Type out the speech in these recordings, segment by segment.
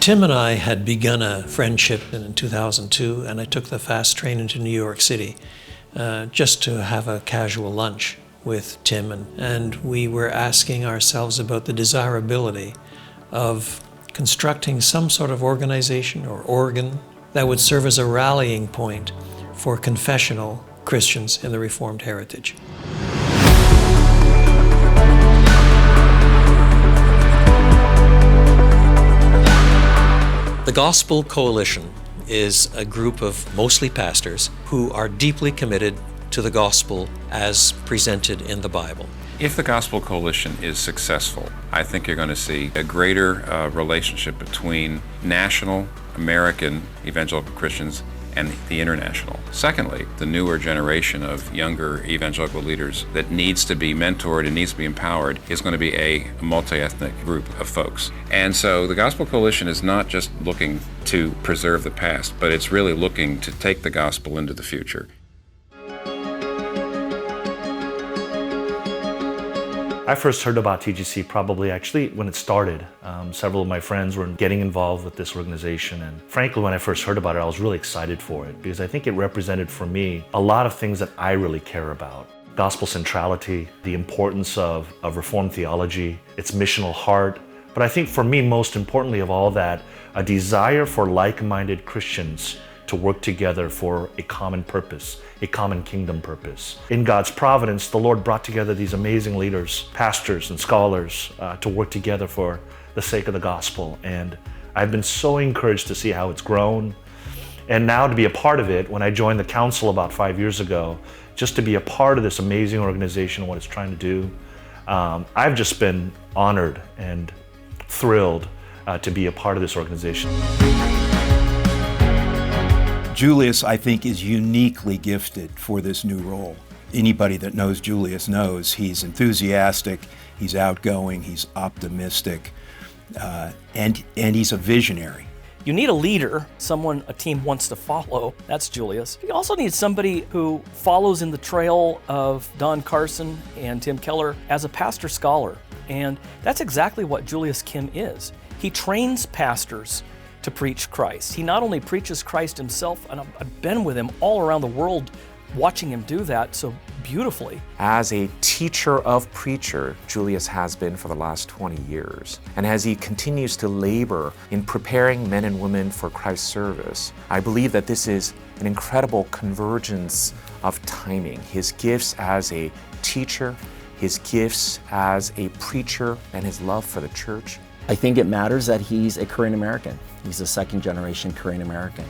Tim and I had begun a friendship in 2002, and I took the fast train into New York City just to have a casual lunch with Tim, and we were asking ourselves about the desirability of constructing some sort of organization or organ that would serve as a rallying point for confessional Christians in the Reformed heritage. The Gospel Coalition is a group of mostly pastors who are deeply committed to the gospel as presented in the Bible. If the Gospel Coalition is successful, I think you're going to see a greater relationship between national American evangelical Christians and the international. Secondly, the newer generation of younger evangelical leaders that needs to be mentored and needs to be empowered is going to be a multi-ethnic group of folks. And so the Gospel Coalition is not just looking to preserve the past, but it's really looking to take the gospel into the future. I first heard about TGC probably actually when it started. Several of my friends were getting involved with this organization, and frankly when I first heard about it I was really excited for it because I think it represented for me a lot of things that I really care about. Gospel centrality, the importance of Reformed theology, its missional heart, but I think for me most importantly of all that, a desire for like-minded Christians to work together for a common purpose, a common kingdom purpose. In God's providence, the Lord brought together these amazing leaders, pastors and scholars to work together for the sake of the gospel. And I've been so encouraged to see how it's grown. And now to be a part of it, when I joined the council about 5 years ago, just to be a part of this amazing organization and what it's trying to do, I've just been honored and thrilled to be a part of this organization. Julius, I think, is uniquely gifted for this new role. Anybody that knows Julius knows he's enthusiastic, he's outgoing, he's optimistic, and he's a visionary. You need a leader, someone a team wants to follow. That's Julius. You also need somebody who follows in the trail of Don Carson and Tim Keller as a pastor scholar. And that's exactly what Julius Kim is. He trains pastors to preach Christ. He not only preaches Christ himself, and I've been with him all around the world watching him do that so beautifully. As a teacher of preacher, Julius has been for the last 20 years. And as he continues to labor in preparing men and women for Christ's service, I believe that this is an incredible convergence of timing. His gifts as a teacher, his gifts as a preacher, and his love for the church. I think it matters that he's a Korean American. He's a second generation Korean American.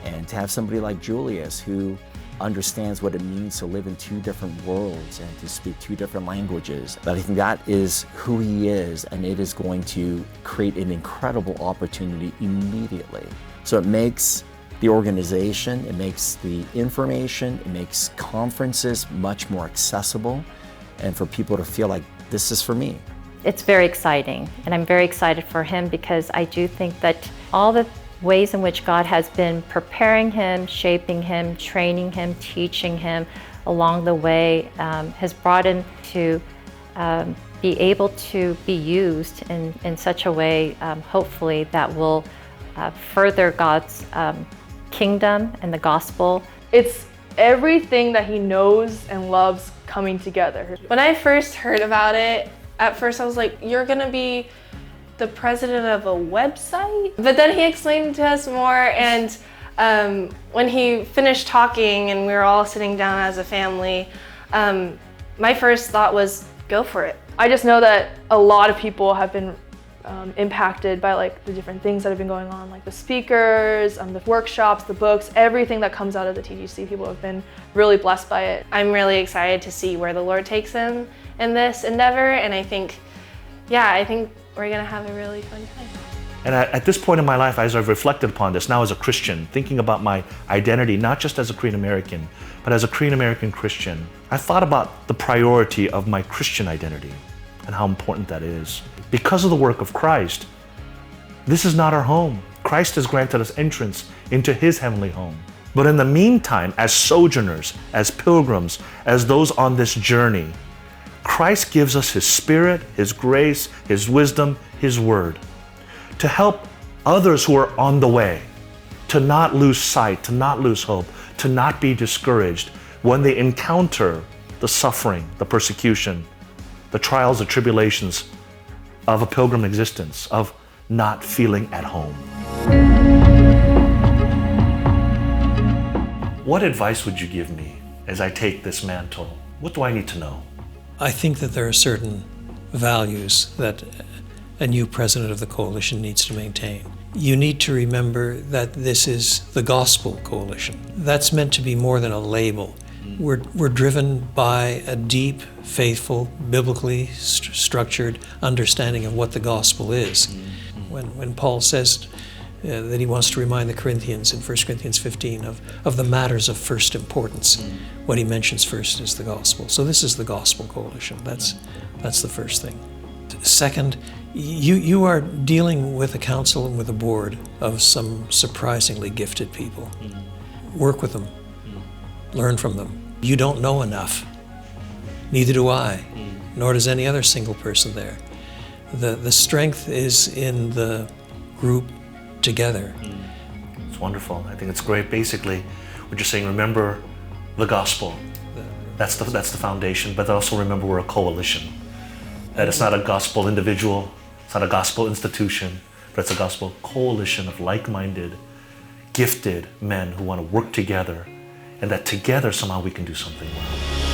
And to have somebody like Julius who understands what it means to live in two different worlds and to speak two different languages, that I think that is who he is, and it is going to create an incredible opportunity immediately. So it makes the organization, it makes the information, it makes conferences much more accessible, and for people to feel like this is for me. It's very exciting, and I'm very excited for him because I do think that all the ways in which God has been preparing him, shaping him, training him, teaching him along the way has brought him to be able to be used in such a way, hopefully, that will further God's kingdom and the gospel. It's everything that he knows and loves coming together. When I first heard about it, at first I was like, you're gonna be the president of a website? But then he explained to us more, and when he finished talking and we were all sitting down as a family, my first thought was, go for it. I just know that a lot of people have been impacted by like the different things that have been going on, like the speakers, the workshops, the books, everything that comes out of the TGC. People have been really blessed by it. I'm really excited to see where the Lord takes him in this endeavor, and I think we're gonna have a really fun time. And at this point in my life, as I've reflected upon this, now as a Christian, thinking about my identity, not just as a Korean American, but as a Korean American Christian, I thought about the priority of my Christian identity and how important that is. Because of the work of Christ, this is not our home. Christ has granted us entrance into his heavenly home. But in the meantime, as sojourners, as pilgrims, as those on this journey, Christ gives us his Spirit, his grace, his wisdom, his word to help others who are on the way, to not lose sight, to not lose hope, to not be discouraged when they encounter the suffering, the persecution, the trials, the tribulations of a pilgrim existence, of not feeling at home. What advice would you give me as I take this mantle? What do I need to know? I think that there are certain values that a new president of the coalition needs to maintain. You need to remember that this is the gospel coalition. That's meant to be more than a label. We're driven by a deep, faithful, biblically structured understanding of what the gospel is. When Paul says that he wants to remind the Corinthians in 1 Corinthians 15 of the matters of first importance, what he mentions first is the gospel. So this is the gospel coalition. That's the first thing. Second, you are dealing with a council and with a board of some surprisingly gifted people. Work with them. Learn from them. You don't know enough. Neither do I, nor does any other single person there. The strength is in the group together. It's wonderful. I think it's great. Basically, what you're saying, remember the gospel. That's the foundation, but also remember we're a coalition. That it's not a gospel individual, it's not a gospel institution, but it's a gospel coalition of like-minded, gifted men who want to work together, and that together somehow we can do something well.